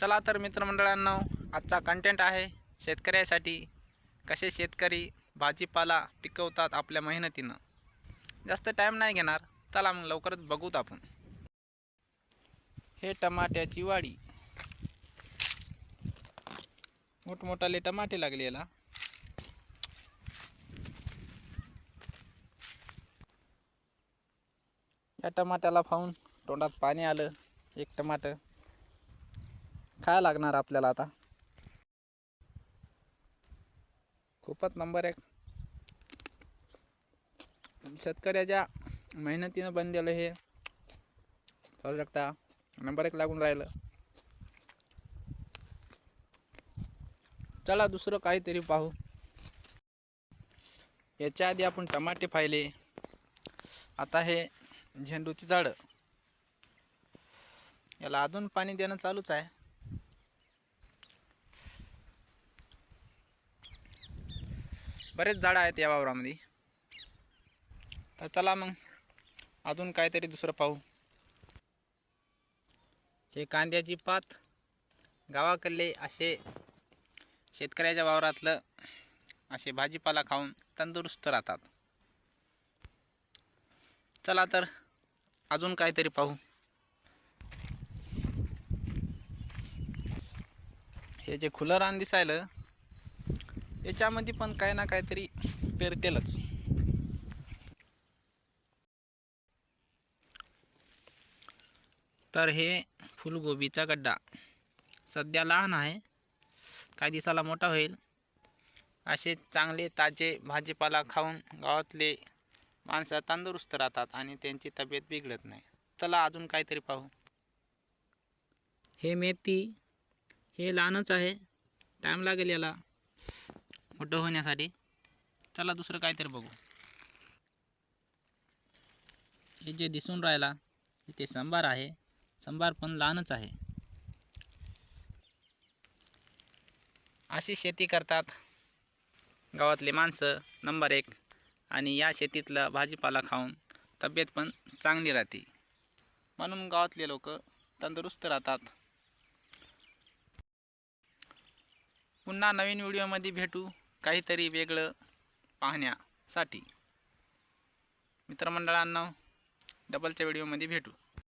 चला तर मित्रमंडळांनो, आजचा कंटेंट आहे शेतकऱ्यासाठी. कसे शेतकरी भाजीपाला पिकवतात आपल्या मेहनतीनं. जास्त टाईम नाही घेणार, चला मग लवकरच बघूत आपण. हे टमाट्याची वाडी. मोठमोठाले टमाटे लागले याला. या टमाट्याला पाहून तोंडात पाणी आलं. एक टमाटर खायला लागणार आपल्याला आता. खूपच नंबर एक शेतकऱ्याच्या मेहनतीनं बनलेलं हे पाहू शकता. नंबर एक लागून राहिलं. चला दुसरं काहीतरी पाहू. याच्या आधी आपण टमाटे पाहिले, आता हे झेंडूची झाडं. याला अजून पाणी देणं चालूच आहे. बरेच झाडं आहेत या वावरामध्ये. तर चला मग अजून काहीतरी दुसरं पाहू. हे कांद्याची पात. गावाकडले असे शेतकऱ्याच्या वावरातलं असे भाजीपाला खाऊन तंदुरुस्त राहतात. चला तर अजून काहीतरी पाहू. हे जे खुलं रान दिसायलं, याच्यामध्ये पण काही ना काहीतरी पेरतेलच. तर हे फुलगोबीचा गड्डा सध्या लहान आहे, काही दिवसाला मोठा होईल. असे चांगले ताजे भाजीपाला खाऊन गावातले माणसं तंदुरुस्त राहतात आणि त्यांची तब्येत बिघडत नाही. चला अजून काहीतरी पाहू. हे मेथी. हे लहानच आहे, टाईम लागेल याला मोठं होण्यासाठी. चला दुसरं काहीतरी बघू. हे जे दिसून राहिला ते सांबार आहे. सांबार पण लहानच आहे. अशी शेती करतात गावातले माणसं नंबर एक. आणि या शेतीतला भाजीपाला खाऊन तब्येत पण चांगली राहते, म्हणून गावातले लोक तंदुरुस्त राहतात. पुन्हा नवीन व्हिडिओमध्ये भेटू, काहीतरी वेगळं पाहण्यासाठी. मित्रमंडळांनो, डबलच्या व्हिडिओमध्ये भेटू.